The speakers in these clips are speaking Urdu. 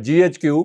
GHQ,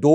2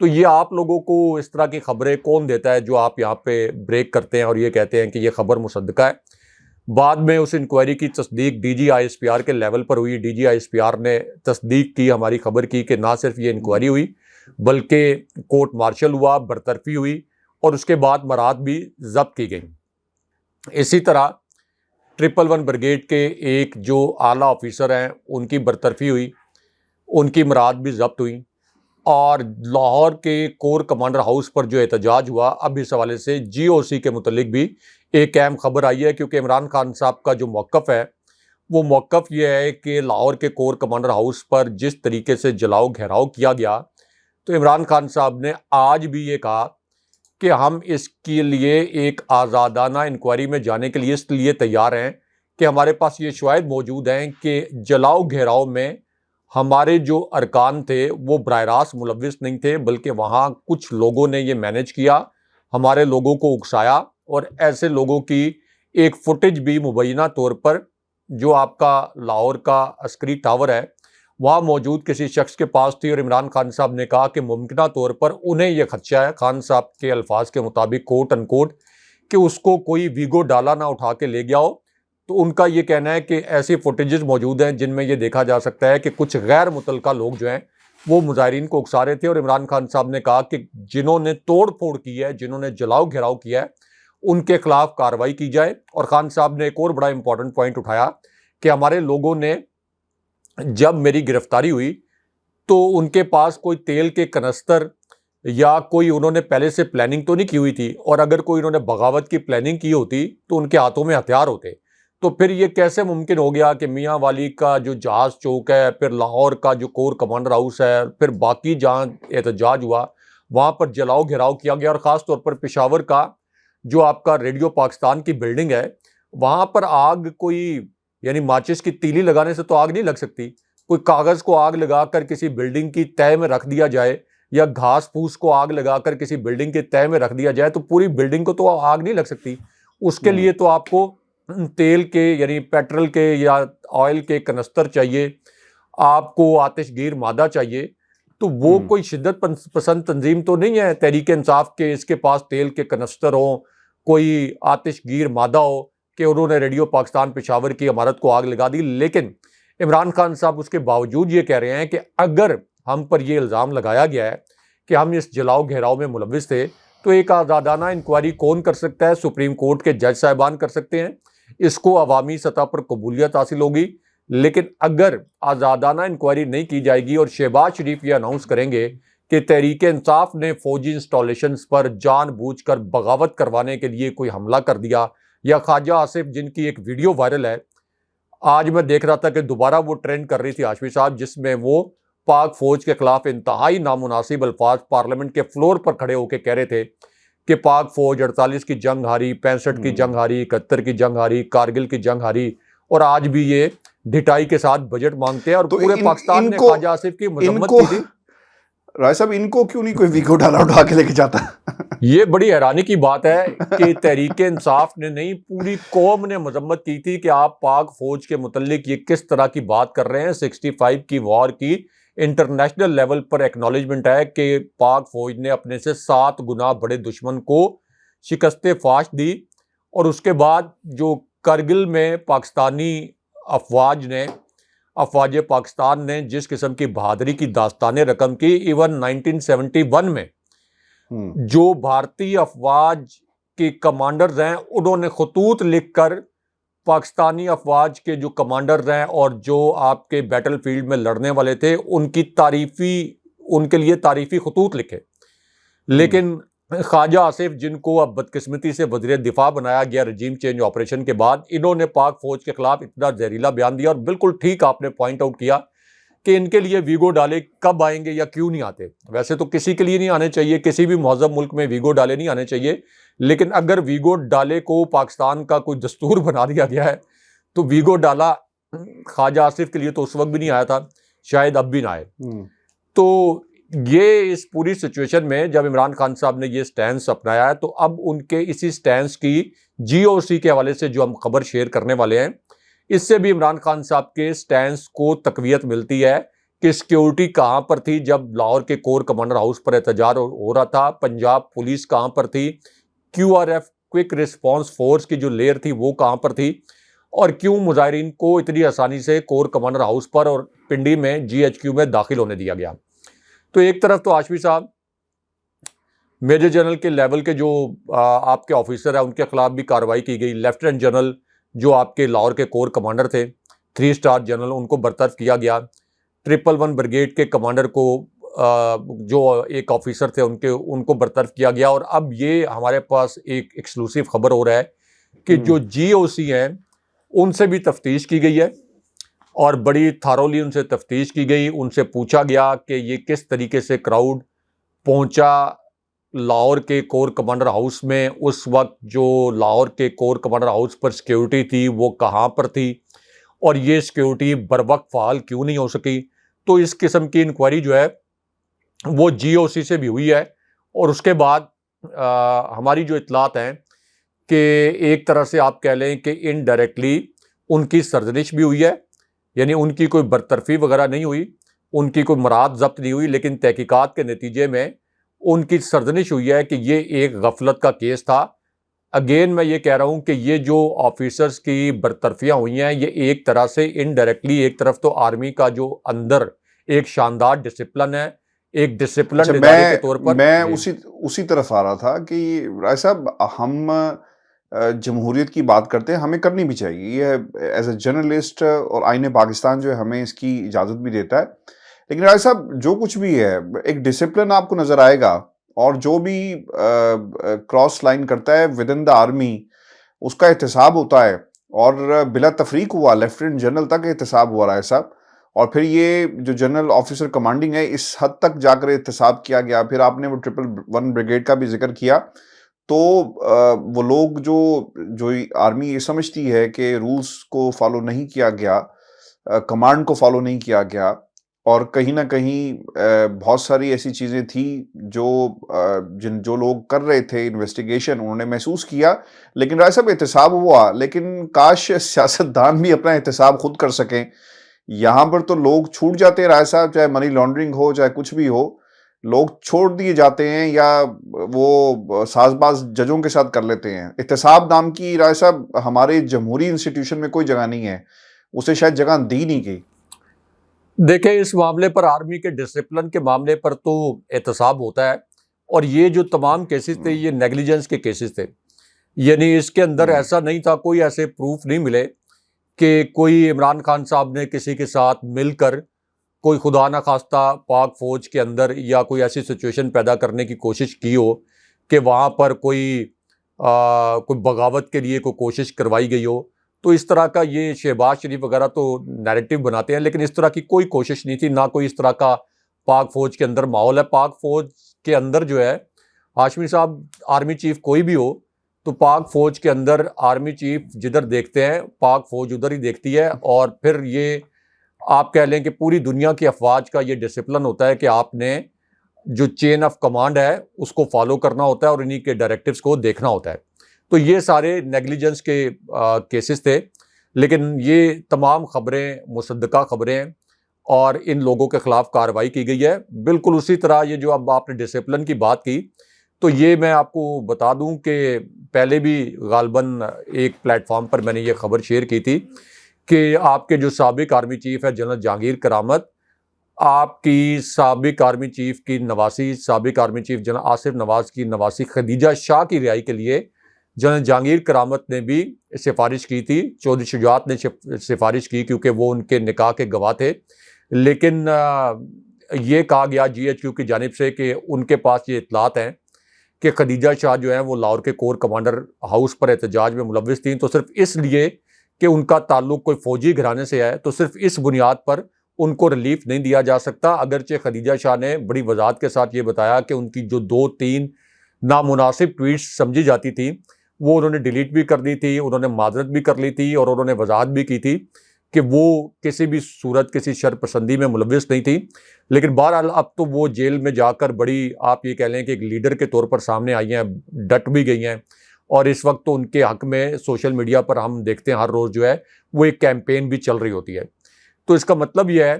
تو یہ آپ لوگوں کو اس طرح کی خبریں کون دیتا ہے جو آپ یہاں پہ بریک کرتے ہیں اور یہ کہتے ہیں کہ یہ خبر مصدقہ ہے؟ بعد میں اس انکوائری کی تصدیق D G I S P R کے لیول پر ہوئی. D G I S P R نے تصدیق کی ہماری خبر کی کہ نہ صرف یہ انکوائری ہوئی بلکہ کورٹ مارشل ہوا, برطرفی ہوئی اور اس کے بعد مراد بھی ضبط کی گئیں. اسی طرح 111 بریگیڈ کے ایک جو اعلیٰ آفیسر ہیں ان کی برطرفی ہوئی, ان کی مراد بھی ضبط ہوئی. اور لاہور کے کور کمانڈر ہاؤس پر جو احتجاج ہوا, اب اس حوالے سے جی او سی کے متعلق بھی ایک اہم خبر آئی ہے, کیونکہ عمران خان صاحب کا جو موقف ہے وہ موقف یہ ہے کہ لاہور کے کور کمانڈر ہاؤس پر جس طریقے سے جلاؤ گھیراؤ کیا گیا, تو عمران خان صاحب نے آج بھی یہ کہا کہ ہم اس کے لیے ایک آزادانہ انکوائری میں جانے کے لیے اس لیے تیار ہیں کہ ہمارے پاس یہ شواہد موجود ہیں کہ جلاؤ گھیراؤ میں ہمارے جو ارکان تھے وہ براہ راست ملوث نہیں تھے, بلکہ وہاں کچھ لوگوں نے یہ مینیج کیا, ہمارے لوگوں کو اکسایا. اور ایسے لوگوں کی ایک فوٹیج بھی مبینہ طور پر جو آپ کا لاہور کا عسکری ٹاور ہے وہاں موجود کسی شخص کے پاس تھی. اور عمران خان صاحب نے کہا کہ ممکنہ طور پر انہیں یہ خدشہ ہے, خان صاحب کے الفاظ کے مطابق کوٹ ان کوٹ, کہ اس کو کوئی ویگو ڈالا نہ اٹھا کے لے گیا ہو. تو ان کا یہ کہنا ہے کہ ایسی فوٹیجز موجود ہیں جن میں یہ دیکھا جا سکتا ہے کہ کچھ غیر متعلقہ لوگ جو ہیں وہ مظاہرین کو اکسا رہے تھے. اور عمران خان صاحب نے کہا کہ جنہوں نے توڑ پھوڑ کی ہے, جنہوں نے جلاؤ گھیراؤ کیا ہے, ان کے خلاف کارروائی کی جائے. اور خان صاحب نے ایک اور بڑا امپورٹنٹ پوائنٹ اٹھایا کہ ہمارے لوگوں نے جب میری گرفتاری ہوئی تو ان کے پاس کوئی تیل کے کنستر یا کوئی انہوں نے پہلے سے پلاننگ تو نہیں کی ہوئی تھی, اور اگر کوئی انہوں نے بغاوت کی پلاننگ کی ہوتی تو ان کے ہاتھوں میں ہتھیار ہوتے. تو پھر یہ کیسے ممکن ہو گیا کہ میاں والی کا جو جہاز چوک ہے, پھر لاہور کا جو کور کمانڈر ہاؤس ہے, پھر باقی جہاں احتجاج ہوا وہاں پر جلاؤ گھیراؤ کیا گیا, اور خاص طور پر پشاور کا جو آپ کا ریڈیو پاکستان کی بلڈنگ ہے وہاں پر آگ کوئی یعنی ماچس کی تیلی لگانے سے تو آگ نہیں لگ سکتی, کوئی کاغذ کو آگ لگا کر کسی بلڈنگ کی تہہ میں رکھ دیا جائے یا گھاس پھوس کو آگ لگا کر کسی بلڈنگ کے تہہ میں رکھ دیا جائے تو پوری بلڈنگ کو تو آگ نہیں لگ سکتی. اس کے لیے تو آپ کو تیل کے یعنی پیٹرول کے یا آئل کے کنستر چاہیے, آپ کو آتش گیر مادہ چاہیے. تو وہ کوئی شدت پسند تنظیم تو نہیں ہے تحریک انصاف کے اس کے پاس تیل کے کنستر ہوں, کوئی آتش گیر مادہ ہو کہ انہوں نے ریڈیو پاکستان پشاور کی عمارت کو آگ لگا دی. لیکن عمران خان صاحب اس کے باوجود یہ کہہ رہے ہیں کہ اگر ہم پر یہ الزام لگایا گیا ہے کہ ہم اس جلاؤ گھیراؤ میں ملوث تھے تو ایک آزادانہ انکوائری کون کر سکتا ہے؟ سپریم کورٹ کے جج صاحبان کر سکتے ہیں, اس کو عوامی سطح پر قبولیت حاصل ہوگی. لیکن اگر آزادانہ انکوائری نہیں کی جائے گی اور شہباز شریف یہ اناؤنس کریں گے کہ تحریک انصاف نے فوجی انسٹالیشنز پر جان بوجھ کر بغاوت کروانے کے لیے کوئی حملہ کر دیا, یا خواجہ آصف جن کی ایک ویڈیو وائرل ہے, آج میں دیکھ رہا تھا کہ دوبارہ وہ ٹرینڈ کر رہی تھی ہاشمی صاحب, جس میں وہ پاک فوج کے خلاف انتہائی نامناسب الفاظ پارلیمنٹ کے فلور پر کھڑے ہو کے کہہ رہے تھے کہ پاک فوج 48 کی جنگ ہاری, 65 کی جنگ ہاری, 71 کی جنگ ہاری, کارگل کی جنگ ہاری, اور آج بھی یہ ڈھٹائی کے ساتھ بجٹ مانگتے ہیں. اور پورے پاکستان نے خواجہ آصف کی مذمت کی تھی. رائے صاحب ان کو کیوں نہیں کوئی ویگو ڈالا اٹھا کے لے کے جاتا؟ یہ بڑی حیرانی کی بات ہے کہ تحریک انصاف نے نہیں, پوری قوم نے مذمت کی تھی کہ آپ پاک فوج کے متعلق یہ کس طرح کی بات کر رہے ہیں. 65 کی وار کی انٹرنیشنل لیول پر ایکنالجمنٹ ہے کہ پاک فوج نے اپنے سے 7 گنا بڑے دشمن کو شکست فاش دی. اور اس کے بعد جو کرگل میں پاکستانی افواج پاکستان نے جس قسم کی بہادری کی داستانیں رقم کی, ایون 1971 میں جو بھارتی افواج کے کمانڈرز ہیں انہوں نے خطوط لکھ کر پاکستانی افواج کے جو کمانڈرز ہیں اور جو آپ کے بیٹل فیلڈ میں لڑنے والے تھے ان کے لیے تعریفی خطوط لکھے. لیکن خواجہ آصف جن کو اب بدقسمتی سے وزیر دفاع بنایا گیا رجیم چینج آپریشن کے بعد, انہوں نے پاک فوج کے خلاف اتنا زہریلا بیان دیا. اور بالکل ٹھیک آپ نے پوائنٹ آؤٹ کیا کہ ان کے لیے ویگو ڈالے کب آئیں گے یا کیوں نہیں آتے. ویسے تو کسی کے لیے نہیں آنے چاہیے, کسی بھی مہذب ملک میں ویگو ڈالے نہیں آنے چاہیے, لیکن اگر ویگو ڈالے کو پاکستان کا کوئی دستور بنا دیا گیا ہے تو ویگو ڈالا خواجہ آصف کے لیے تو اس وقت بھی نہیں آیا تھا, شاید اب بھی نہ آئے. تو یہ اس پوری سچویشن میں جب عمران خان صاحب نے یہ سٹینس اپنایا ہے تو اب ان کے اسی سٹینس کی جی او سی کے حوالے سے جو ہم خبر شیئر کرنے والے ہیں, اس سے بھی عمران خان صاحب کے سٹینس کو تقویت ملتی ہے کہ سیکیورٹی کہاں پر تھی جب لاہور کے کور کمانڈر ہاؤس پر احتجاج ہو رہا تھا، پنجاب پولیس کہاں پر تھی، Q R F quick response force کی جو لیئر تھی وہ کہاں پر تھی، اور کیوں مظاہرین کو اتنی آسانی سے کور کمانڈر ہاؤس پر اور پنڈی میں جی ایچ کیو میں داخل ہونے دیا گیا۔ تو ایک طرف تو ہاشمی صاحب میجر جنرل کے لیول کے جو آپ کے آفیسر ہیں ان کے خلاف بھی کارروائی کی گئی، لیفٹیننٹ جنرل جو آپ کے لاہور کے کور کمانڈر تھے 3 اسٹار جنرل ان کو برطرف کیا گیا، 111 بریگیڈ کے کمانڈر کو جو ایک آفیسر تھے ان کو برطرف کیا گیا۔ اور اب یہ ہمارے پاس ایک ایکسکلوسیو خبر ہو رہا ہے کہ جو جی او سی ہیں ان سے بھی تفتیش کی گئی ہے، اور بڑی تھارولی ان سے تفتیش کی گئی، ان سے پوچھا گیا کہ یہ کس طریقے سے کراؤڈ پہنچا لاہور کے کور کمانڈر ہاؤس میں، اس وقت جو لاہور کے کور کمانڈر ہاؤس پر سیکیورٹی تھی وہ کہاں پر تھی، اور یہ سیکیورٹی بر وقت فعال کیوں نہیں ہو سکی۔ تو اس قسم کی انکوائری جو ہے وہ جی او سی سے بھی ہوئی ہے، اور اس کے بعد ہماری جو اطلاعات ہیں کہ ایک طرح سے آپ کہہ لیں کہ انڈائریکٹلی ان کی سرزنش بھی ہوئی ہے، یعنی ان کی کوئی برطرفی وغیرہ نہیں ہوئی، ان کی کوئی مراد ضبط نہیں ہوئی، لیکن تحقیقات کے نتیجے میں ان کی سرزنش ہوئی ہے کہ یہ ایک غفلت کا کیس تھا۔ اگین میں یہ کہہ رہا ہوں کہ یہ جو آفیسرز کی برطرفیاں ہوئی ہیں یہ ایک طرح سے انڈائریکٹلی ایک طرف تو آرمی کا جو اندر ایک شاندار ڈسپلن ہے، ایک ڈسپلن ادارے کے طور پر۔ میں اسی طرف آ رہا تھا کہ رائے صاحب ہم جمہوریت کی بات کرتے ہیں، ہمیں کرنی بھی چاہیے، یہ ایز اے جرنلسٹ اور آئین پاکستان جو ہے ہمیں اس کی اجازت بھی دیتا ہے، لیکن رائے صاحب جو کچھ بھی ہے ایک ڈسپلن آپ کو نظر آئے گا، اور جو بھی کراس لائن کرتا ہے ود ان دا آرمی اس کا احتساب ہوتا ہے، اور بلا تفریق ہوا لیفٹیننٹ جنرل تک احتساب ہوا رائے صاحب، اور پھر یہ جو جنرل آفیسر کمانڈنگ ہے اس حد تک جا کر احتساب کیا گیا۔ پھر آپ نے وہ 111 بریگیڈ کا بھی ذکر کیا، تو وہ لوگ جو آرمی یہ سمجھتی ہے کہ رولز کو فالو نہیں کیا گیا، کمانڈ کو فالو نہیں کیا گیا، اور کہیں نہ کہیں بہت ساری ایسی چیزیں تھیں جو لوگ کر رہے تھے انویسٹیگیشن انہوں نے محسوس کیا، لیکن رائے صاحب احتساب ہوا۔ لیکن کاش سیاستدان بھی اپنا احتساب خود کر سکیں، یہاں پر تو لوگ چھوٹ جاتے ہیں رائے صاحب، چاہے منی لانڈرنگ ہو چاہے کچھ بھی ہو، لوگ چھوڑ دیے جاتے ہیں یا وہ ساز باز ججوں کے ساتھ کر لیتے ہیں۔ احتساب نام کی رائے صاحب ہمارے جمہوری انسٹیٹیوشن میں کوئی جگہ نہیں ہے، اسے شاید جگہ دی نہیں گئی۔ دیکھیں اس معاملے پر آرمی کے ڈسپلن کے معاملے پر تو احتساب ہوتا ہے، اور یہ جو تمام کیسز تھے یہ نیگلیجنس کے کیسز تھے، یعنی اس کے اندر ایسا نہیں تھا، کوئی ایسے پروف نہیں ملے کہ کوئی عمران خان صاحب نے کسی کے ساتھ مل کر کوئی خدا نہ خواستہ پاک فوج کے اندر یا کوئی ایسی سچویشن پیدا کرنے کی کوشش کی ہو کہ وہاں پر کوئی بغاوت کے لیے کوئی کوشش کروائی گئی ہو۔ تو اس طرح کا یہ شہباز شریف وغیرہ تو نیریٹو بناتے ہیں، لیکن اس طرح کی کوئی کوشش نہیں تھی، نہ کوئی اس طرح کا پاک فوج کے اندر ماحول ہے۔ پاک فوج کے اندر جو ہے ہاشمی صاحب آرمی چیف کوئی بھی ہو تو پاک فوج کے اندر آرمی چیف جدھر دیکھتے ہیں پاک فوج ادھر ہی دیکھتی ہے، اور پھر یہ آپ کہہ لیں کہ پوری دنیا کی افواج کا یہ ڈسپلن ہوتا ہے کہ آپ نے جو چین آف کمانڈ ہے اس کو فالو کرنا ہوتا ہے اور انہی کے ڈائریکٹیوز کو دیکھنا ہوتا ہے۔ تو یہ سارے نیگلیجنس کے کیسز تھے، لیکن یہ تمام خبریں مصدقہ خبریں ہیں اور ان لوگوں کے خلاف کارروائی کی گئی ہے۔ بالکل اسی طرح یہ جو اب آپ نے ڈسپلن کی بات کی، تو یہ میں آپ کو بتا دوں کہ پہلے بھی غالباً ایک پلیٹ فارم پر میں نے یہ خبر شیئر کی تھی کہ آپ کے جو سابق آرمی چیف ہے جنرل جہانگیر کرامت، آپ کی سابق آرمی چیف کی نواسی، سابق آرمی چیف جنرل آصف نواز کی نواسی خدیجہ شاہ کی رہائی کے لیے جنرل جہانگیر کرامت نے بھی سفارش کی تھی، چودھری شجاعت نے سفارش کی کیونکہ وہ ان کے نکاح کے گواہ تھے، لیکن یہ کہا گیا جی ایچ کیو کی جانب سے کہ ان کے پاس یہ اطلاعات ہیں کہ خدیجہ شاہ جو ہیں وہ لاہور کے کور کمانڈر ہاؤس پر احتجاج میں ملوث تھیں، تو صرف اس لیے کہ ان کا تعلق کوئی فوجی گھرانے سے ہے تو صرف اس بنیاد پر ان کو ریلیف نہیں دیا جا سکتا۔ اگرچہ خدیجہ شاہ نے بڑی وضاحت کے ساتھ یہ بتایا کہ ان کی جو 2-3 نامناسب ٹویٹس سمجھی جاتی تھیں وہ انہوں نے ڈیلیٹ بھی کر دی تھی، انہوں نے معذرت بھی کر لی تھی، اور انہوں نے وضاحت بھی کی تھی کہ وہ کسی بھی صورت کسی شر پسندی میں ملوث نہیں تھی۔ لیکن بہرحال اب تو وہ جیل میں جا کر بڑی آپ یہ کہہ لیں کہ ایک لیڈر کے طور پر سامنے آئی ہیں، ڈٹ بھی گئی ہیں، اور اس وقت تو ان کے حق میں سوشل میڈیا پر ہم دیکھتے ہیں ہر روز جو ہے وہ ایک کیمپین بھی چل رہی ہوتی ہے۔ تو اس کا مطلب یہ ہے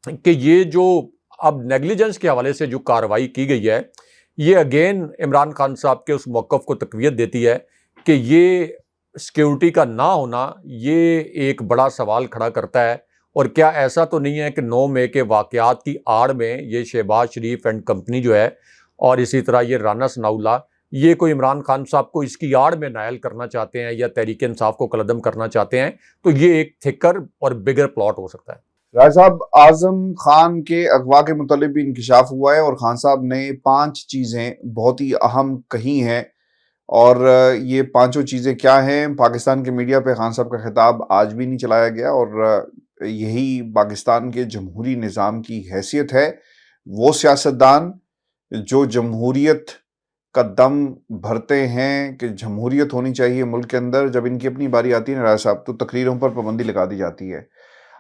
کہ یہ جو اب نیگلیجنس کے حوالے سے جو کارروائی کی گئی ہے، یہ اگین عمران خان صاحب کے اس موقف کو تقویت دیتی ہے کہ یہ سیکیورٹی کا نہ ہونا یہ ایک بڑا سوال کھڑا کرتا ہے. اور کیا ایسا تو نہیں ہے کہ 9 مئی کے واقعات کی آڑ میں یہ شہباز شریف اینڈ کمپنی جو ہے اور اسی طرح یہ رانا ثناء اللہ یہ کوئی عمران خان صاحب کو اس کی آڑ میں نائل کرنا چاہتے ہیں یا تحریک انصاف کو قلعدم کرنا چاہتے ہیں؟ تو یہ ایک تھکر اور بگر پلاٹ ہو سکتا ہے. راج صاحب، اعظم خان کے اغوا کے متعلق بھی انکشاف ہوا ہے اور خان صاحب نے 5 چیزیں بہت ہی اہم کہی ہیں، اور یہ 5 چیزیں کیا ہیں؟ پاکستان کے میڈیا پہ خان صاحب کا خطاب آج بھی نہیں چلایا گیا، اور یہی پاکستان کے جمہوری نظام کی حیثیت ہے. وہ سیاستدان جو جمہوریت کا دم بھرتے ہیں کہ جمہوریت ہونی چاہیے ملک کے اندر، جب ان کی اپنی باری آتی ہے نا راج صاحب، تو تقریروں پر پابندی لگا دی جاتی ہے.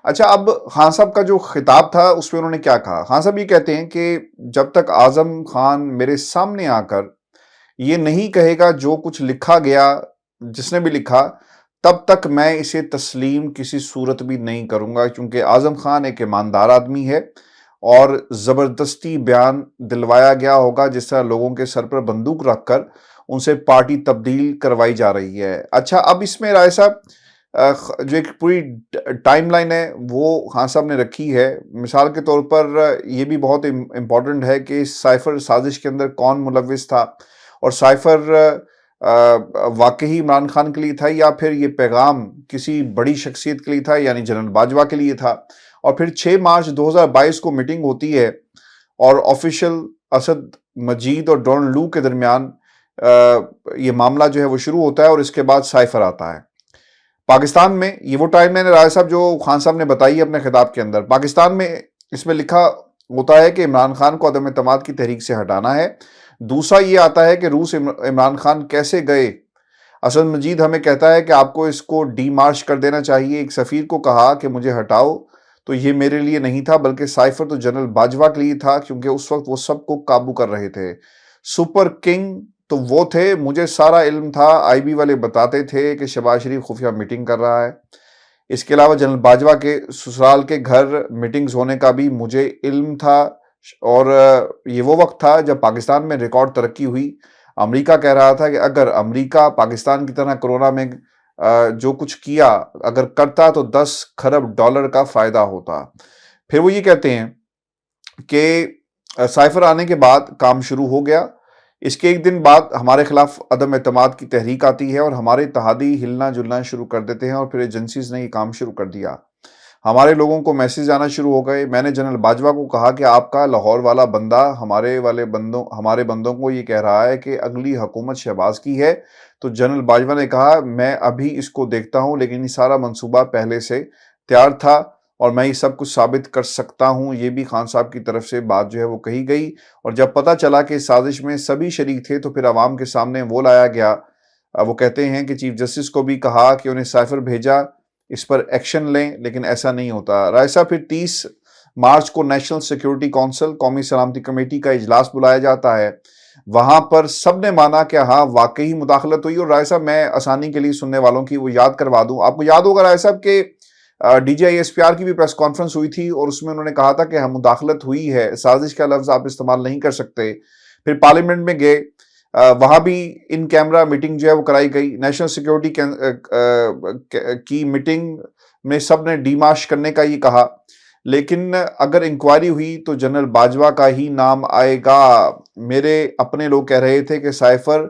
اچھا، اب خان صاحب کا جو خطاب تھا اس میں انہوں نے کیا کہا؟ خان صاحب یہ کہتے ہیں کہ جب تک اعظم خان میرے سامنے آ کر یہ نہیں کہے گا جو کچھ لکھا گیا، جس نے بھی لکھا، تب تک میں اسے تسلیم کسی صورت بھی نہیں کروں گا، کیونکہ اعظم خان ایک ایماندار آدمی ہے اور زبردستی بیان دلوایا گیا ہوگا جس طرح لوگوں کے سر پر بندوق رکھ کر ان سے پارٹی تبدیل کروائی جا رہی ہے. اچھا، اب اس میں رائے صاحب جو ایک پوری ٹائم لائن ہے وہ خان صاحب نے رکھی ہے. مثال کے طور پر یہ بھی بہت امپورٹنٹ ہے کہ اس سائفر سازش کے اندر کون ملوث تھا، اور سائفر واقعی عمران خان کے لیے تھا یا پھر یہ پیغام کسی بڑی شخصیت کے لیے تھا، یعنی جنرل باجوہ کے لیے تھا. اور پھر 6 مارچ 2022 کو میٹنگ ہوتی ہے اور آفیشل اسد مجید اور ڈون لو کے درمیان یہ معاملہ جو ہے وہ شروع ہوتا ہے، اور اس کے بعد سائفر آتا ہے. پاکستان میں یہ وہ ٹائم لائن ہے رائے صاحب جو خان صاحب نے بتائی ہے اپنے خطاب کے اندر. پاکستان میں اس میں لکھا ہوتا ہے کہ عمران خان کو عدم اعتماد کی تحریک سے ہٹانا ہے. دوسرا یہ آتا ہے کہ روس عمران خان کیسے گئے. اسد مجید ہمیں کہتا ہے کہ آپ کو اس کو ڈی مارچ کر دینا چاہیے. ایک سفیر کو کہا کہ مجھے ہٹاؤ، تو یہ میرے لیے نہیں تھا بلکہ سائفر تو جنرل باجوہ کے لیے تھا، کیونکہ اس وقت وہ سب کو قابو کر رہے تھے. سپر کنگ تو وہ تھے، مجھے سارا علم تھا. آئی بی والے بتاتے تھے کہ شہباز شریف خفیہ میٹنگ کر رہا ہے. اس کے علاوہ جنرل باجوہ کے سسرال کے گھر میٹنگز ہونے کا بھی مجھے علم تھا، اور یہ وہ وقت تھا جب پاکستان میں ریکارڈ ترقی ہوئی. امریکہ کہہ رہا تھا کہ اگر امریکہ پاکستان کی طرح کرونا میں جو کچھ کیا اگر کرتا تو 10 کھرب ڈالر کا فائدہ ہوتا. پھر وہ یہ کہتے ہیں کہ سائفر آنے کے بعد کام شروع ہو گیا. اس کے ایک دن بعد ہمارے خلاف عدم اعتماد کی تحریک آتی ہے اور ہمارے اتحادی ہلنا جلنا شروع کر دیتے ہیں، اور پھر ایجنسیز نے یہ کام شروع کر دیا. ہمارے لوگوں کو میسیج آنا شروع ہو گئے. میں نے جنرل باجوہ کو کہا کہ آپ کا لاہور والا بندہ ہمارے بندوں کو یہ کہہ رہا ہے کہ اگلی حکومت شہباز کی ہے. تو جنرل باجوہ نے کہا میں ابھی اس کو دیکھتا ہوں، لیکن یہ سارا منصوبہ پہلے سے تیار تھا اور میں یہ سب کچھ ثابت کر سکتا ہوں. یہ بھی خان صاحب کی طرف سے بات جو ہے وہ کہی گئی، اور جب پتہ چلا کہ اس سازش میں سبھی شریک تھے تو پھر عوام کے سامنے وہ لایا گیا. وہ کہتے ہیں کہ چیف جسٹس کو بھی کہا کہ انہیں سائفر بھیجا، اس پر ایکشن لیں، لیکن ایسا نہیں ہوتا. رائے صاحب، پھر 30 مارچ کو نیشنل سیکیورٹی کونسل قومی سلامتی کمیٹی کا اجلاس بلایا جاتا ہے. وہاں پر سب نے مانا کہ ہاں واقعی مداخلت ہوئی. اور رائے صاحب میں آسانی کے لیے سننے والوں کی وہ یاد کروا دوں. آپ کو یاد ہوگا رائے صاحب کہ D G I S P R کی بھی پریس کانفرنس ہوئی تھی اور اس میں انہوں نے کہا تھا کہ ہم مداخلت ہوئی ہے، سازش کا لفظ آپ استعمال نہیں کر سکتے. پھر پارلیمنٹ میں گئے، وہاں بھی ان کیمرہ میٹنگ جو ہے وہ کرائی گئی. نیشنل سیکیورٹی کی میٹنگ میں سب نے ڈی مارچ کرنے کا یہ کہا، لیکن اگر انکوائری ہوئی تو جنرل باجوہ کا ہی نام آئے گا. میرے اپنے لوگ کہہ رہے تھے کہ سائفر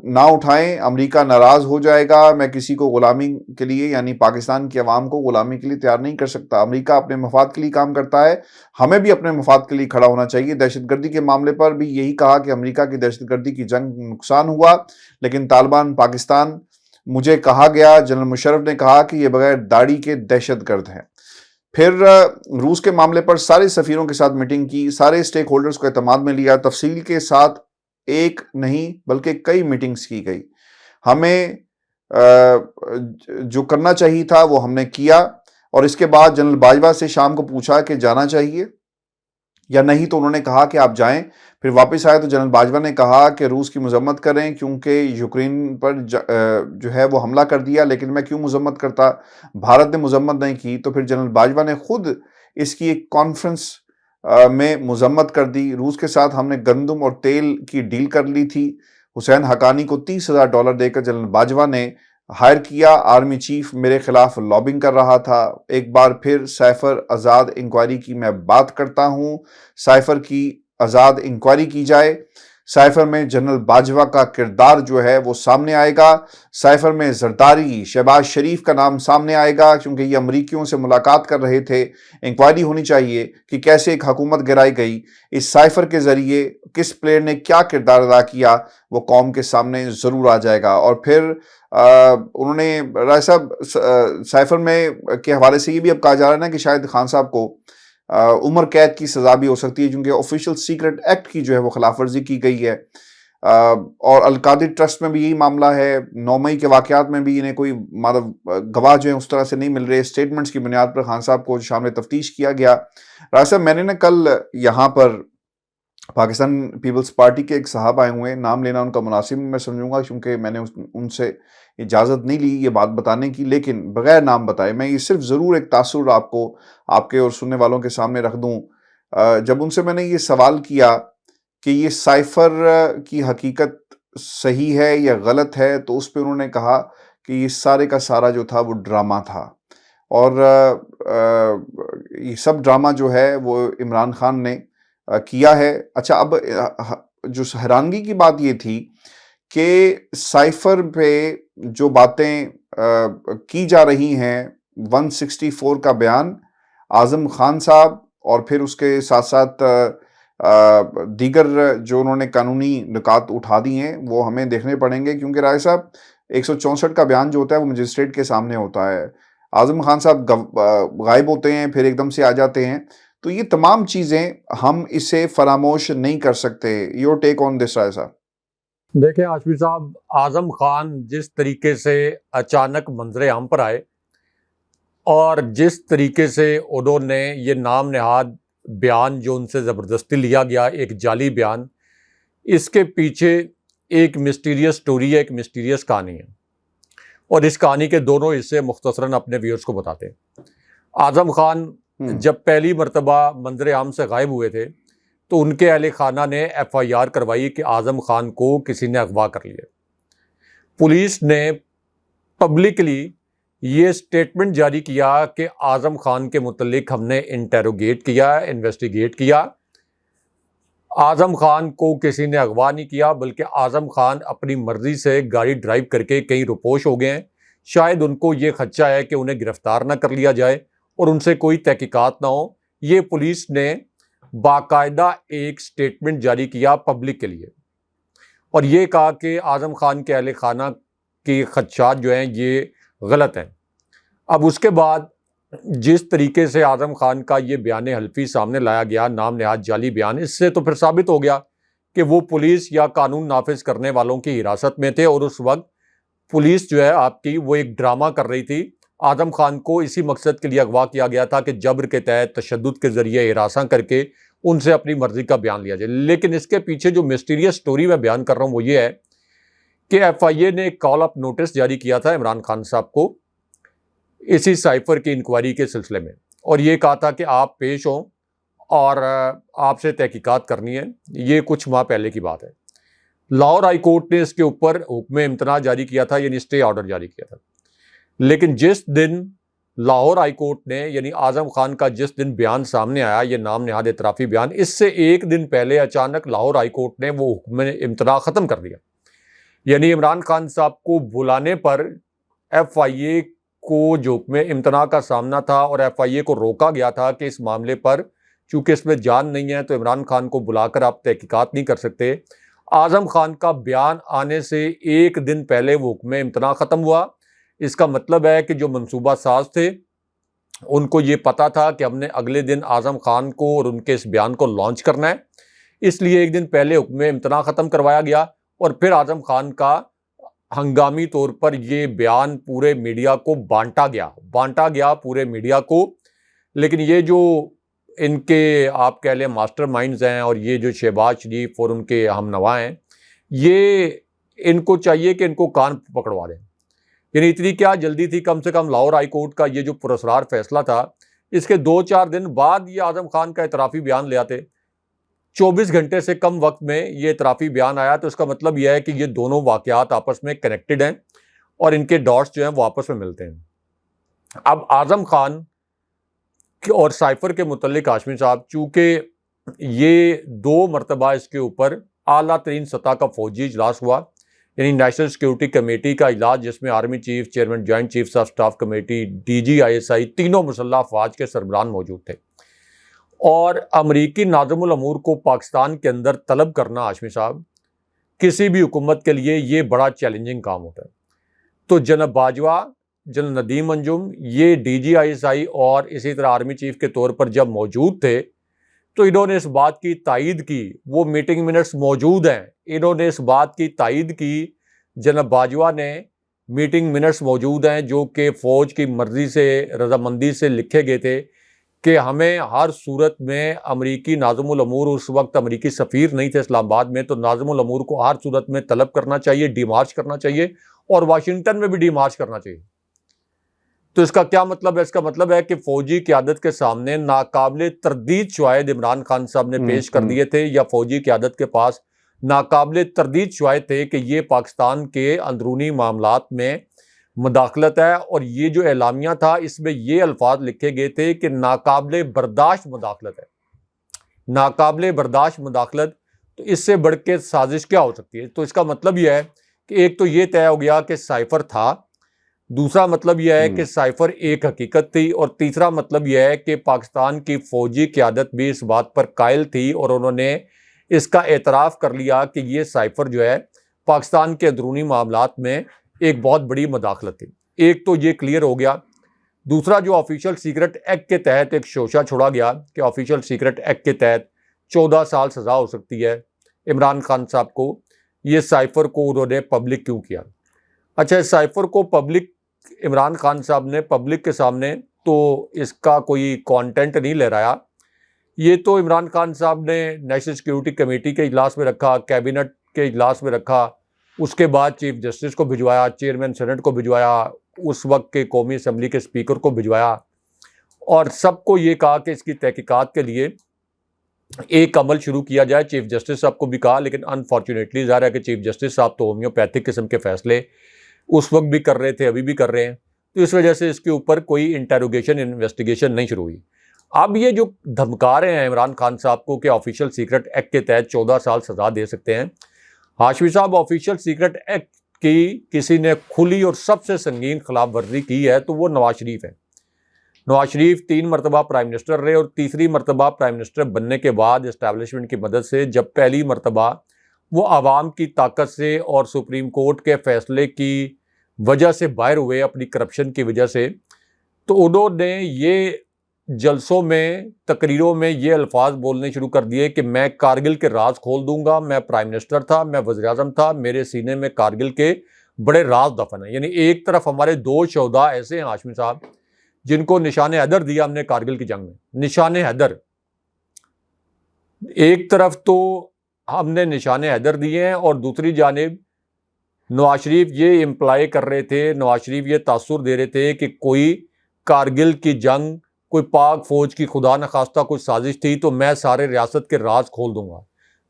نہ اٹھائیں، امریکہ ناراض ہو جائے گا. میں کسی کو غلامی کے لیے، یعنی پاکستان کی عوام کو غلامی کے لیے تیار نہیں کر سکتا. امریکہ اپنے مفاد کے لیے کام کرتا ہے، ہمیں بھی اپنے مفاد کے لیے کھڑا ہونا چاہیے. دہشت گردی کے معاملے پر بھی یہی کہا کہ امریکہ کی دہشت گردی کی جنگ نقصان ہوا، لیکن طالبان پاکستان، مجھے کہا گیا، جنرل مشرف نے کہا کہ یہ بغیر داڑھی کے دہشت گرد ہیں. پھر روس کے معاملے پر سارے سفیروں کے ساتھ میٹنگ کی، سارے سٹیک ہولڈرز کو اعتماد میں لیا، تفصیل کے ساتھ ایک نہیں بلکہ کئی میٹنگز کی گئی. ہمیں جو کرنا چاہیے تھا وہ ہم نے کیا. اور اس کے بعد جنرل باجوہ سے شام کو پوچھا کہ جانا چاہیے یا نہیں، تو انہوں نے کہا کہ آپ جائیں. پھر واپس آئے تو جنرل باجوہ نے کہا کہ روس کی مذمت کریں کیونکہ یوکرین پر جو ہے وہ حملہ کر دیا، لیکن میں کیوں مذمت کرتا، بھارت نے مذمت نہیں کی. تو پھر جنرل باجوہ نے خود اس کی ایک کانفرنس میں مذمت کر دی. روس کے ساتھ ہم نے گندم اور تیل کی ڈیل کر لی تھی. حسین حقانی کو $30,000 دے کر جنرل باجوہ نے ہائر کیا. آرمی چیف میرے خلاف لابنگ کر رہا تھا. ایک بار پھر سائفر آزاد انکوائری کی میں بات کرتا ہوں. سائفر کی آزاد انکوائری کی جائے. سائفر میں جنرل باجوہ کا کردار جو ہے وہ سامنے آئے گا. سائفر میں زرداری شہباز شریف کا نام سامنے آئے گا کیونکہ یہ امریکیوں سے ملاقات کر رہے تھے. انکوائری ہونی چاہیے کہ کیسے ایک حکومت گرائی گئی. اس سائفر کے ذریعے کس پلیئر نے کیا کردار ادا کیا وہ قوم کے سامنے ضرور آ جائے گا. اور پھر انہوں نے رائے صاحب سائفر میں کے حوالے سے یہ بھی اب کہا جا رہا ہے نا کہ شاید خان صاحب کو عمر قید کی سزا بھی ہو سکتی ہے کیونکہ آفیشیل سیکرٹ ایکٹ کی جو ہے وہ خلاف ورزی کی گئی ہے. اور القادری ٹرسٹ میں بھی یہی معاملہ ہے. 9 مئی کے واقعات میں بھی انہیں کوئی گواہ جو ہیں اس طرح سے نہیں مل رہے. اسٹیٹمنٹس کی بنیاد پر خان صاحب کو شامل تفتیش کیا گیا. راج صاحب میں نے نا کل یہاں پر پاکستان پیپلز پارٹی کے ایک صاحب آئے ہوئے ہیں, نام لینا ان کا مناسب میں سمجھوں گا کیونکہ میں نے ان سے اجازت نہیں لی یہ بات بتانے کی, لیکن بغیر نام بتائے میں یہ صرف ضرور ایک تاثر آپ کو, آپ کے اور سننے والوں کے سامنے رکھ دوں. جب ان سے میں نے یہ سوال کیا کہ یہ سائفر کی حقیقت صحیح ہے یا غلط ہے تو اس پہ انہوں نے کہا کہ یہ سارے کا سارا جو تھا وہ ڈرامہ تھا اور یہ سب ڈرامہ جو ہے وہ عمران خان نے کیا ہے. اچھا, اب جو حیرانگی کی بات یہ تھی کہ سائفر پہ جو باتیں کی جا رہی ہیں 164 کا بیان اعظم خان صاحب اور پھر اس کے ساتھ ساتھ دیگر جو انہوں نے قانونی نکات اٹھا دی ہیں وہ ہمیں دیکھنے پڑیں گے کیونکہ رائے صاحب 164 کا بیان جو ہوتا ہے وہ مجسٹریٹ کے سامنے ہوتا ہے. اعظم خان صاحب غائب ہوتے ہیں پھر ایک دم سے آ جاتے ہیں, تو یہ تمام چیزیں ہم اسے فراموش نہیں کر سکتے. یور ٹیک آن دس رائے صاحب. دیکھیں ہاشمی صاحب, اعظم خان جس طریقے سے اچانک منظر عام پر آئے اور جس طریقے سے انہوں نے یہ نام نہاد بیان جو ان سے زبردستی لیا گیا, ایک جعلی بیان, اس کے پیچھے ایک مسٹیریس سٹوری ہے, ایک مسٹیریس کہانی ہے اور اس کہانی کے دونوں حصے مختصراً اپنے ویورز کو بتاتے ہیں. اعظم خان جب پہلی مرتبہ منظر عام سے غائب ہوئے تھے تو ان کے اہل خانہ نے FIR کروائی کہ اعظم خان کو کسی نے اغوا کر لیا. پولیس نے پبلکلی یہ سٹیٹمنٹ جاری کیا کہ اعظم خان کے متعلق ہم نے انٹیروگیٹ کیا, انویسٹیگیٹ کیا. اعظم خان کو کسی نے اغوا نہیں کیا بلکہ اعظم خان اپنی مرضی سے گاڑی ڈرائیو کر کے کہیں روپوش ہو گئے ہیں. شاید ان کو یہ خدشہ ہے کہ انہیں گرفتار نہ کر لیا جائے اور ان سے کوئی تحقیقات نہ ہو. یہ پولیس نے باقاعدہ ایک سٹیٹمنٹ جاری کیا پبلک کے لیے اور یہ کہا کہ اعظم خان کے اہل خانہ کے خدشات جو ہیں یہ غلط ہیں. اب اس کے بعد جس طریقے سے اعظم خان کا یہ بیان حلفی سامنے لایا گیا, نام نہاد جعلی بیان, اس سے تو پھر ثابت ہو گیا کہ وہ پولیس یا قانون نافذ کرنے والوں کی حراست میں تھے اور اس وقت پولیس جو ہے آپ کی وہ ایک ڈرامہ کر رہی تھی. اعظم خان کو اسی مقصد کے لیے اغوا کیا گیا تھا کہ جبر کے تحت تشدد کے ذریعے ہراساں کر کے ان سے اپنی مرضی کا بیان لیا جائے. لیکن اس کے پیچھے جو مسٹیریس سٹوری میں بیان کر رہا ہوں وہ یہ ہے کہ FIA نے ایک کال اپ نوٹس جاری کیا تھا عمران خان صاحب کو اسی سائفر کی انکوائری کے سلسلے میں اور یہ کہا تھا کہ آپ پیش ہوں اور آپ سے تحقیقات کرنی ہے. یہ کچھ ماہ پہلے کی بات ہے. لاہور ہائی کورٹ نے اس کے اوپر حکم امتناع جاری کیا تھا, یعنی اسٹے آرڈر جاری کیا تھا. لیکن جس دن لاہور ہائی کورٹ نے یعنی اعظم خان کا جس دن بیان سامنے آیا, یہ نام نہاد اعترافی بیان, اس سے ایک دن پہلے اچانک لاہور ہائی کورٹ نے وہ حکم امتناع ختم کر دیا. یعنی عمران خان صاحب کو بلانے پر FIA کو جو حکم امتناع کا سامنا تھا اور FIA کو روکا گیا تھا کہ اس معاملے پر چونکہ اس میں جان نہیں ہے تو عمران خان کو بلا کر آپ تحقیقات نہیں کر سکتے. اعظم خان کا بیان آنے سے ایک دن پہلے وہ حکم امتناع ختم ہوا. اس کا مطلب ہے کہ جو منصوبہ ساز تھے ان کو یہ پتا تھا کہ ہم نے اگلے دن اعظم خان کو اور ان کے اس بیان کو لانچ کرنا ہے, اس لیے ایک دن پہلے حکم امتناع ختم کروایا گیا اور پھر اعظم خان کا ہنگامی طور پر یہ بیان پورے میڈیا کو بانٹا گیا پورے میڈیا کو. لیکن یہ جو ان کے آپ کہہ لیں ماسٹر مائنڈز ہیں اور یہ جو شہباز شریف اور ان کے ہم نوا ہیں, یہ ان کو چاہیے کہ ان کو کان پکڑوا دیں. یعنی اتنی کیا جلدی تھی, کم سے کم لاہور ہائی کورٹ کا یہ جو پراسرار فیصلہ تھا اس کے 2-4 دن بعد یہ اعظم خان کا اعترافی بیان لے آتے. 24 گھنٹے سے کم وقت میں یہ اعترافی بیان آیا. تو اس کا مطلب یہ ہے کہ یہ دونوں واقعات آپس میں کنیکٹڈ ہیں اور ان کے ڈاٹس جو ہیں وہ آپس میں ملتے ہیں. اب اعظم خان اور سائفر کے متعلق ہاشمی صاحب، چونکہ یہ 2 مرتبہ اس کے اوپر اعلیٰ ترین سطح کا فوجی اجلاس ہوا، یعنی نیشنل سیکیورٹی کمیٹی کا اجلاس، جس میں army chief, chairman joint chiefs of staff committee, D G ISI، تینوں مسلح افواج کے سربراہان موجود تھے. اور امریکی ناظم الامور کو پاکستان کے اندر طلب کرنا ہاشمی صاحب کسی بھی حکومت کے لیے یہ بڑا چیلنجنگ کام ہوتا ہے. تو جناب باجوہ، جنرل ندیم انجم، یہ ڈی جی ISI اور اسی طرح آرمی چیف کے طور پر جب موجود تھے تو انہوں نے اس بات کی تائید کی، وہ میٹنگ منٹس موجود ہیں، انہوں نے اس بات کی تائید کی، جناب باجوہ نے میٹنگ منٹس موجود ہیں جو کہ فوج کی مرضی سے، رضامندی سے لکھے گئے تھے کہ ہمیں ہر صورت میں امریکی ناظم الامور، اس وقت امریکی سفیر نہیں تھے اسلام آباد میں، تو ناظم الامور کو ہر صورت میں طلب کرنا چاہیے، ڈی مارچ کرنا چاہیے اور واشنگٹن میں بھی ڈی مارچ کرنا چاہیے. تو اس کا کیا مطلب ہے؟ اس کا مطلب ہے کہ فوجی قیادت کے سامنے ناقابل تردید شواہد عمران خان صاحب نے پیش کر دیے تھے، یا فوجی قیادت کے پاس ناقابل تردید شواہد تھے کہ یہ پاکستان کے اندرونی معاملات میں مداخلت ہے. اور یہ جو اعلامیہ تھا اس میں یہ الفاظ لکھے گئے تھے کہ ناقابل برداشت مداخلت ہے. ناقابل برداشت مداخلت، تو اس سے بڑھ کے سازش کیا ہو سکتی ہے؟ تو اس کا مطلب یہ ہے کہ ایک تو یہ طے ہو گیا کہ سائفر تھا، دوسرا مطلب یہ ہے کہ سائفر ایک حقیقت تھی، اور تیسرا مطلب یہ ہے کہ پاکستان کی فوجی قیادت بھی اس بات پر قائل تھی اور انہوں نے اس کا اعتراف کر لیا کہ یہ سائفر جو ہے پاکستان کے اندرونی معاملات میں ایک بہت بڑی مداخلت تھی. ایک تو یہ کلیئر ہو گیا. دوسرا، جو آفیشل سیکرٹ ایکٹ کے تحت ایک شوشہ چھوڑا گیا کہ آفیشل سیکرٹ ایکٹ کے تحت 14 سال سزا ہو سکتی ہے عمران خان صاحب کو، یہ سائفر کو انہوں نے پبلک کیوں کیا؟ اچھا، اس سائفر کو پبلک عمران خان صاحب نے پبلک کے سامنے تو اس کا کوئی کانٹینٹ نہیں لہرایا. یہ تو عمران خان صاحب نے نیشنل سیکیورٹی کمیٹی کے اجلاس میں رکھا، کیبنٹ کے اجلاس میں رکھا، اس کے بعد چیف جسٹس کو بھجوایا، چیئرمین سینٹ کو بھجوایا، اس وقت کے قومی اسمبلی کے اسپیکر کو بھجوایا، اور سب کو یہ کہا کہ اس کی تحقیقات کے لیے ایک عمل شروع کیا جائے. چیف جسٹس صاحب کو بھی کہا، لیکن انفارچونیٹلی ظاہر ہے کہ چیف جسٹس صاحب تو ہومیوپیتھک قسم کے فیصلے اس وقت بھی کر رہے تھے، ابھی بھی کر رہے ہیں، تو اس وجہ سے اس کے اوپر کوئی انٹیروگیشن، انویسٹیگیشن نہیں شروع ہوئی. اب یہ جو دھمکا رہے ہیں عمران خان صاحب کو کہ آفیشل سیکرٹ ایکٹ کے تحت 14 سال سزا دے سکتے ہیں، ہاشمی صاحب آفیشل سیکرٹ ایکٹ کی کسی نے کھلی اور سب سے سنگین خلاف ورزی کی ہے تو وہ نواز شریف ہے. نواز شریف 3 مرتبہ پرائم منسٹر رہے، اور تیسری مرتبہ پرائم منسٹر بننے کے بعد اسٹیبلشمنٹ کی مدد سے جب پہلی مرتبہ وہ عوام کی طاقت سے اور سپریم کورٹ کے فیصلے کی وجہ سے باہر ہوئے اپنی کرپشن کی وجہ سے، تو انہوں نے یہ جلسوں میں، تقریروں میں یہ الفاظ بولنے شروع کر دیے کہ میں کارگل کے راز کھول دوں گا، میں پرائم منسٹر تھا، میں وزیر اعظم تھا، میرے سینے میں کارگل کے بڑے راز دفن ہیں. یعنی ایک طرف ہمارے 2 شہداء ایسے ہیں ہاشمی صاحب جن کو نشان حیدر دیا ہم نے کارگل کی جنگ میں. نشان حیدر، ایک طرف تو ہم نے نشان حیدر دیے ہیں، اور دوسری جانب نواز شریف یہ امپلائی کر رہے تھے، نواز شریف یہ تاثر دے رہے تھے کہ کوئی کارگل کی جنگ، کوئی پاک فوج کی خدا نخواستہ کوئی سازش تھی تو میں سارے ریاست کے راز کھول دوں گا.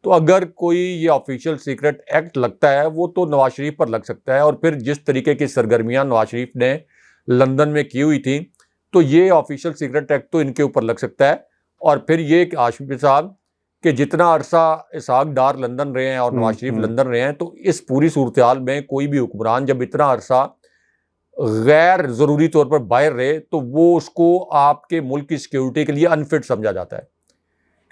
تو اگر کوئی یہ آفیشل سیکرٹ ایکٹ لگتا ہے وہ تو نواز شریف پر لگ سکتا ہے، اور پھر جس طریقے کی سرگرمیاں نواز شریف نے لندن میں کی ہوئی تھیں تو یہ آفیشل سیکرٹ ایکٹ تو ان کے اوپر لگ سکتا ہے. اور پھر یہ کہ ہاشمی صاحب کہ جتنا عرصہ اسحاق ڈار لندن رہے ہیں اور نواز شریف لندن رہے ہیں، تو اس پوری صورتحال میں کوئی بھی حکمران جب اتنا عرصہ غیر ضروری طور پر باہر رہے تو وہ اس کو آپ کے ملک کی سیکیورٹی کے لیے انفٹ سمجھا جاتا ہے،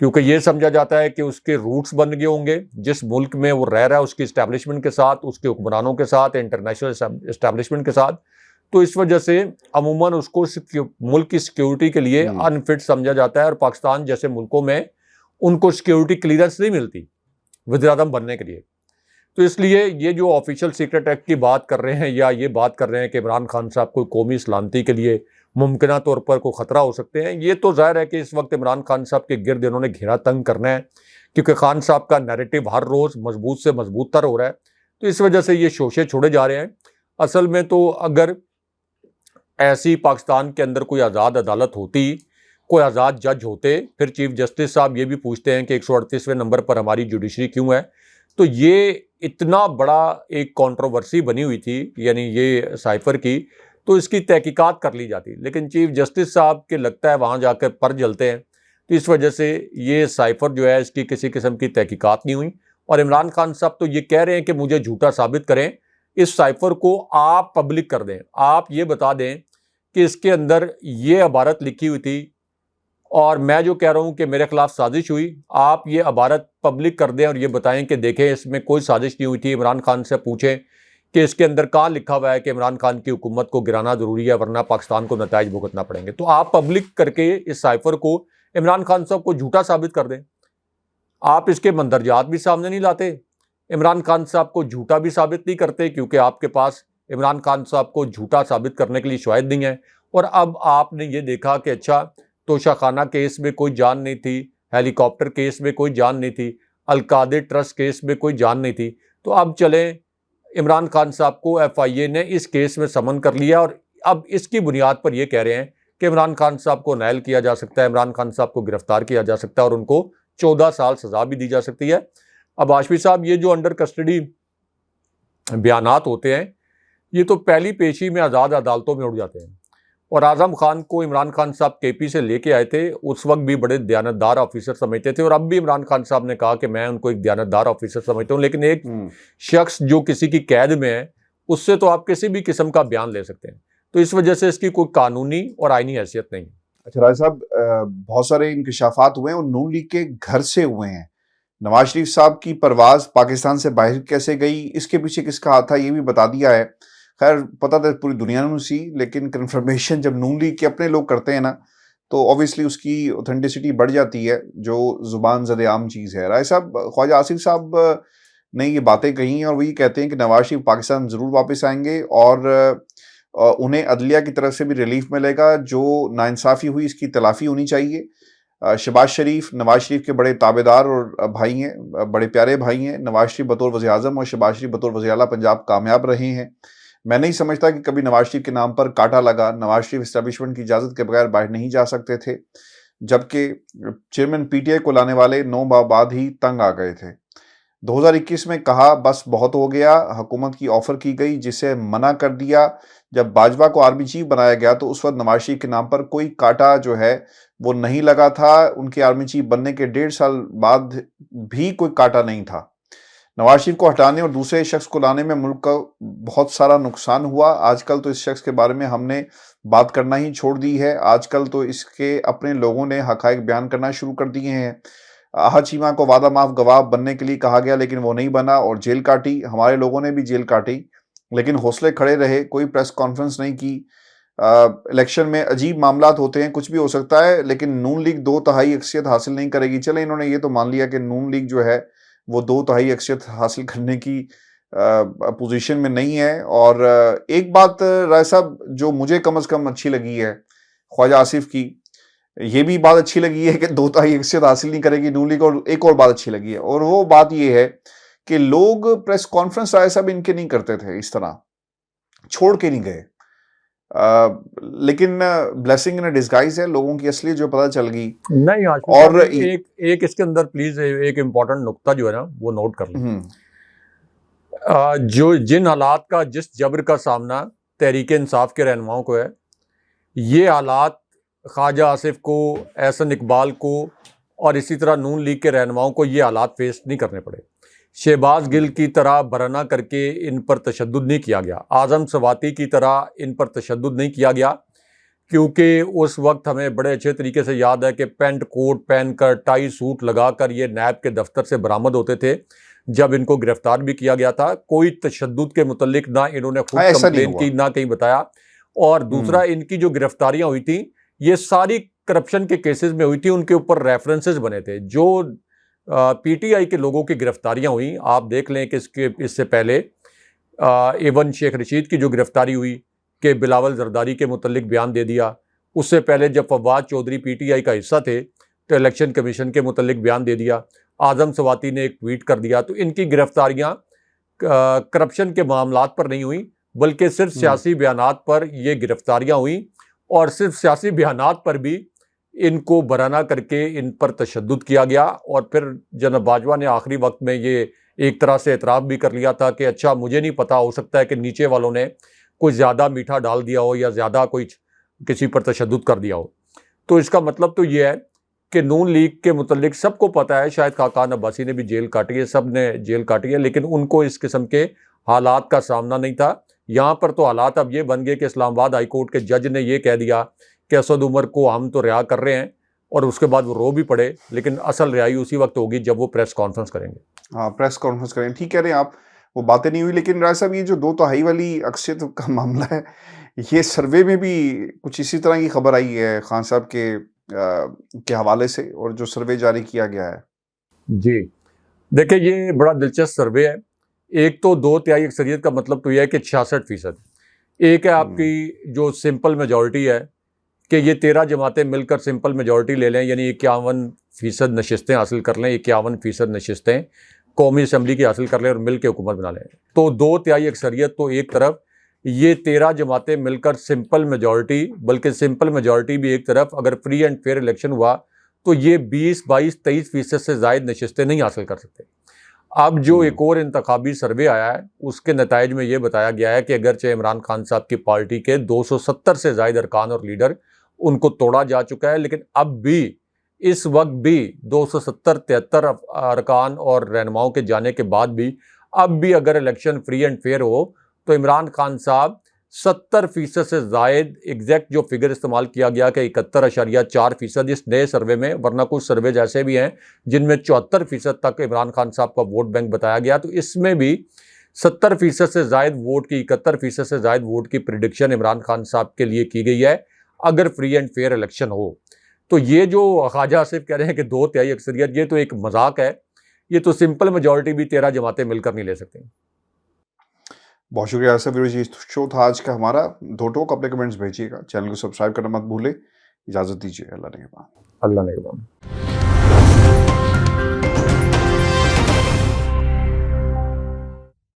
کیونکہ یہ سمجھا جاتا ہے کہ اس کے روٹس بن گئے ہوں گے جس ملک میں وہ رہ رہا ہے، اس کی اسٹیبلشمنٹ کے ساتھ، اس کے حکمرانوں کے ساتھ، انٹرنیشنل اسٹیبلشمنٹ کے ساتھ. تو اس وجہ سے عموماً اس کو ملک کی سیکیورٹی کے لیے انفٹ سمجھا جاتا ہے، اور پاکستان جیسے ملکوں میں ان کو سیکیورٹی کلیئرنس نہیں ملتی وزیر اعظم بننے کے لیے. تو اس لیے یہ جو آفیشل سیکرٹ ایکٹ کی بات کر رہے ہیں، یا یہ بات کر رہے ہیں کہ عمران خان صاحب کو قومی سلامتی کے لیے ممکنہ طور پر کوئی خطرہ ہو سکتے ہیں، یہ تو ظاہر ہے کہ اس وقت عمران خان صاحب کے گرد انہوں نے گھیرا تنگ کرنا ہے، کیونکہ خان صاحب کا نیریٹو ہر روز مضبوط سے مضبوط تر ہو رہا ہے. تو اس وجہ سے یہ شوشے چھوڑے جا رہے ہیں. اصل میں تو اگر ایسی پاکستان کے اندر کوئی آزاد عدالت ہوتی کوئی آزاد جج ہوتے پھر چیف جسٹس صاحب یہ بھی پوچھتے ہیں کہ 138ویں نمبر پر ہماری جوڈیشری کیوں ہے. تو یہ اتنا بڑا ایک کنٹروورسی بنی ہوئی تھی یعنی یہ سائفر کی, تو اس کی تحقیقات کر لی جاتی, لیکن چیف جسٹس صاحب کے لگتا ہے وہاں جا کے پر جلتے ہیں, تو اس وجہ سے یہ سائفر جو ہے اس کی کسی قسم کی تحقیقات نہیں ہوئی. اور عمران خان صاحب تو یہ کہہ رہے ہیں کہ مجھے جھوٹا ثابت کریں, اس سائفر کو آپ پبلک کر دیں, آپ یہ بتا دیں کہ اس کے اندر یہ عبارت لکھی ہوئی تھی اور میں جو کہہ رہا ہوں کہ میرے خلاف سازش ہوئی, آپ یہ عبارت پبلک کر دیں اور یہ بتائیں کہ دیکھیں اس میں کوئی سازش نہیں ہوئی تھی. عمران خان سے پوچھیں کہ اس کے اندر کہاں لکھا ہوا ہے کہ عمران خان کی حکومت کو گرانا ضروری ہے ورنہ پاکستان کو نتائج بھگتنا پڑیں گے. تو آپ پبلک کر کے اس سائفر کو عمران خان صاحب کو جھوٹا ثابت کر دیں. آپ اس کے مندرجات بھی سامنے نہیں لاتے, عمران خان صاحب کو جھوٹا بھی ثابت نہیں کرتے کیونکہ آپ کے پاس عمران خان صاحب کو جھوٹا ثابت کرنے کے لیے شواہد نہیں ہیں. اور اب آپ نے یہ دیکھا کہ اچھا توشہ خانہ کیس میں کوئی جان نہیں تھی, ہیلی کاپٹر کیس میں کوئی جان نہیں تھی, القادر ٹرسٹ کیس میں کوئی جان نہیں تھی, تو اب چلیں عمران خان صاحب کو ایف آئی اے نے اس کیس میں سمن کر لیا اور اب اس کی بنیاد پر یہ کہہ رہے ہیں کہ عمران خان صاحب کو نائل کیا جا سکتا ہے, عمران خان صاحب کو گرفتار کیا جا سکتا ہے اور ان کو 14 سال سزا بھی دی جا سکتی ہے. اب ہاشمی صاحب یہ جو انڈر کسٹڈی بیانات ہوتے ہیں یہ تو پہلی پیشی میں آزاد عدالتوں میں اڑ جاتے ہیں. اور اعظم خان کو عمران خان صاحب کے پی سے لے کے آئے تھے, اس وقت بھی بڑے دیانتدار آفیسر سمجھتے تھے اور اب بھی عمران خان صاحب نے کہا کہ میں ان کو ایک دیانتدار آفیسر سمجھتا ہوں, لیکن ایک شخص جو کسی کی قید میں ہے اس سے تو آپ کسی بھی قسم کا بیان لے سکتے ہیں, تو اس وجہ سے اس کی کوئی قانونی اور آئینی حیثیت نہیں. اچھا راج صاحب, بہت سارے انکشافات ہوئے ہیں اور نون لیگ کے گھر سے ہوئے ہیں. نواز شریف صاحب کی پرواز پاکستان سے باہر کیسے گئی, اس کے پیچھے کس کا ہاتھ تھا, یہ بھی بتا دیا ہے. خیر پتہ تو پوری دنیا میں سی, لیکن کنفرمیشن جب نون لیگ کے اپنے لوگ کرتے ہیں نا تو اوبیسلی اس کی اوتھینٹسٹی بڑھ جاتی ہے, جو زبان زد عام چیز ہے. رائے صاحب, خواجہ آصف صاحب نے یہ باتیں کہی ہیں اور وہی کہتے ہیں کہ نواز شریف پاکستان ضرور واپس آئیں گے اور انہیں عدلیہ کی طرف سے بھی ریلیف ملے گا. جو ناانصافی ہوئی اس کی تلافی ہونی چاہیے. شہباز شریف نواز شریف کے بڑے تابعدار اور بھائی ہیں, بڑے پیارے بھائی ہیں. نواز شریف بطور وزیر اعظم اور شہباز شریف بطور وزیر اعلیٰ پنجاب کامیاب رہے ہیں. میں نہیں سمجھتا کہ کبھی نواز شریف کے نام پر کاٹا لگا. نواز شریف اسٹیبلشمنٹ کی اجازت کے بغیر باہر نہیں جا سکتے تھے, جبکہ چیئرمین پی ٹی آئی کو لانے والے 9 ماہ بعد ہی تنگ آ گئے تھے. 2021 میں کہا بس بہت ہو گیا, حکومت کی آفر کی گئی جسے منع کر دیا. جب باجوہ کو آرمی چیف بنایا گیا تو اس وقت نواز شریف کے نام پر کوئی کاٹا جو ہے وہ نہیں لگا تھا. ان کے آرمی چیف بننے کے 1.5 سال بعد بھی کوئی کاٹا نہیں تھا. نواز شریف کو ہٹانے اور دوسرے شخص کو لانے میں ملک کا بہت سارا نقصان ہوا. آج کل تو اس شخص کے بارے میں ہم نے بات کرنا ہی چھوڑ دی ہے. آج کل تو اس کے اپنے لوگوں نے حقائق بیان کرنا شروع کر دیے ہیں. احد چیمہ کو وعدہ معاف گواہ بننے کے لیے کہا گیا لیکن وہ نہیں بنا اور جیل کاٹی. ہمارے لوگوں نے بھی جیل کاٹی لیکن حوصلے کھڑے رہے, کوئی پریس کانفرنس نہیں کی. الیکشن میں عجیب معاملات ہوتے ہیں, کچھ بھی ہو سکتا ہے, لیکن نون لیگ 2/3 اکثریت حاصل نہیں کرے گی. چلے انہوں نے یہ تو مان لیا کہ نون لیگ جو ہے وہ 2/3 اکثریت حاصل کرنے کی پوزیشن میں نہیں ہے. اور ایک بات رائے صاحب جو مجھے کم از کم اچھی لگی ہے خواجہ آصف کی, یہ بھی بات اچھی لگی ہے کہ 2/3 اکثریت حاصل نہیں کرے گی نون لیگ, اور ایک اور بات اچھی لگی ہے اور وہ بات یہ ہے کہ لوگ پریس کانفرنس رائے صاحب ان کے نہیں کرتے تھے, اس طرح چھوڑ کے نہیں گئے. لیکن بلیسنگ ان ڈسگائز ہے, لوگوں کی اصلیت جو پتہ چل گئی. نہیں اور ایک اس کے اندر پلیز ایک امپورٹنٹ نقطہ جو ہے نا وہ نوٹ کر لیں. جو جن حالات کا جس جبر کا سامنا تحریک انصاف کے رہنماؤں کو ہے, یہ حالات خواجہ آصف کو, احسن اقبال کو اور اسی طرح نون لیگ کے رہنماؤں کو یہ حالات فیس نہیں کرنے پڑے. شہباز گل کی طرح برہنہ کر کے ان پر تشدد نہیں کیا گیا, اعظم سواتی کی طرح ان پر تشدد نہیں کیا گیا, کیونکہ اس وقت ہمیں بڑے اچھے طریقے سے یاد ہے کہ پینٹ کوٹ پہن کر ٹائی سوٹ لگا کر یہ نیب کے دفتر سے برآمد ہوتے تھے جب ان کو گرفتار بھی کیا گیا تھا. کوئی تشدد کے متعلق نہ انہوں نے خود کمپلین کی نہ کہیں بتایا. اور دوسرا ان کی جو گرفتاریاں ہوئی تھیں یہ ساری کرپشن کے کیسز میں ہوئی تھی, ان کے اوپر ریفرنسز بنے تھے. جو پی ٹی آئی کے لوگوں کی گرفتاریاں ہوئیں آپ دیکھ لیں کہ اس سے پہلے ایون شیخ رشید کی جو گرفتاری ہوئی کہ بلاول زرداری کے متعلق بیان دے دیا, اس سے پہلے جب Fawad Chaudhry P T I کا حصہ تھے تو الیکشن کمیشن کے متعلق بیان دے دیا, اعظم سواتی نے ایک ٹویٹ کر دیا. تو ان کی گرفتاریاں کرپشن کے معاملات پر نہیں ہوئیں بلکہ صرف سیاسی بیانات پر یہ گرفتاریاں ہوئیں, اور صرف سیاسی بیانات پر بھی ان کو برہنہ کر کے ان پر تشدد کیا گیا، اور پھر جناب باجوہ نے آخری وقت میں یہ ایک طرح سے اعتراف بھی کر لیا تھا کہ اچھا مجھے نہیں پتا، ہو سکتا ہے کہ نیچے والوں نے کوئی زیادہ میٹھا ڈال دیا ہو یا زیادہ کوئی کسی پر تشدد کر دیا ہو۔ تو اس کا مطلب تو یہ ہے کہ نون لیگ کے متعلق سب کو پتہ ہے، شاید خاقان عباسی نے بھی جیل کاٹی ہے، سب نے جیل کاٹی ہے، لیکن ان کو اس قسم کے حالات کا سامنا نہیں تھا۔ یہاں پر تو حالات اب یہ بن گئے کہ اسلام آباد ہائی کورٹ کے جج نے یہ کہہ دیا کہ اسد عمر کو ہم تو رہا کر رہے ہیں، اور اس کے بعد وہ رو بھی پڑے، لیکن اصل رہائی اسی وقت ہوگی جب وہ پریس کانفرنس کریں گے۔ ہاں، پریس کانفرنس کریں، ٹھیک کہہ رہے ہیں آپ، وہ باتیں نہیں ہوئی۔ لیکن راج صاحب، یہ جو 2/3 والی اکثریت کا معاملہ ہے، یہ سروے میں بھی کچھ اسی طرح کی خبر آئی ہے خان صاحب کے حوالے سے، اور جو سروے جاری کیا گیا ہے۔ جی دیکھیں، یہ بڑا دلچسپ سروے ہے۔ ایک تو 2/3 اکثریت کا مطلب تو یہ ہے کہ 66%۔ ایک ہے آپ کی جو سمپل میجورٹی ہے، کہ یہ 13 جماعتیں مل کر سمپل میجورٹی لے لیں، یعنی 51% نشستیں حاصل کر لیں، 51% نشستیں قومی اسمبلی کی حاصل کر لیں اور مل کے حکومت بنا لیں۔ تو 2/3 اکثریت تو ایک طرف، یہ 13 جماعتیں مل کر سمپل میجورٹی، بلکہ سمپل میجورٹی بھی ایک طرف، اگر فری اینڈ فیئر الیکشن ہوا تو یہ 20، 22، 23% سے زائد نشستیں نہیں حاصل کر سکتے۔ اب جو ایک اور انتخابی سروے آیا ہے، اس کے نتائج میں یہ بتایا گیا ہے کہ اگرچہ عمران خان صاحب کی پارٹی کے 270 سے زائد ارکان اور لیڈر ان کو توڑا جا چکا ہے، لیکن اب بھی اس وقت بھی 270، 73 ارکان اور رہنماؤں کے جانے کے بعد بھی اب بھی اگر الیکشن فری اینڈ فیئر ہو تو عمران خان صاحب 70% سے زائد، ایگزیکٹ جو فگر استعمال کیا گیا کہ 71.4% اس نئے سروے میں، ورنہ کچھ سروے جیسے بھی ہیں جن میں 74% تک عمران خان صاحب کا ووٹ بینک بتایا گیا، تو اس میں بھی 70% سے زائد ووٹ کی، 71% سے زائد ووٹ کی پریڈکشن عمران خان صاحب کے لیے کی گئی ہے اگر فری اینڈ فیئر الیکشن ہو۔ تو یہ جو خواجہ آصف کہہ رہے ہیں کہ 2/3 اکثریت، یہ تو ایک مذاق ہے، یہ تو سمپل میجورٹی بھی 13 جماعتیں مل کر نہیں لے سکتے۔ بہت شکریہ آصف، یہ شو تھا آج کا ہمارا دو ٹوک۔ اپنے کمنٹس بھیجیے گا، چینل کو سبسکرائب کرنا مت بھولے۔ اجازت دیجیے، اللہ نگہبان۔ اللہ نگہبان۔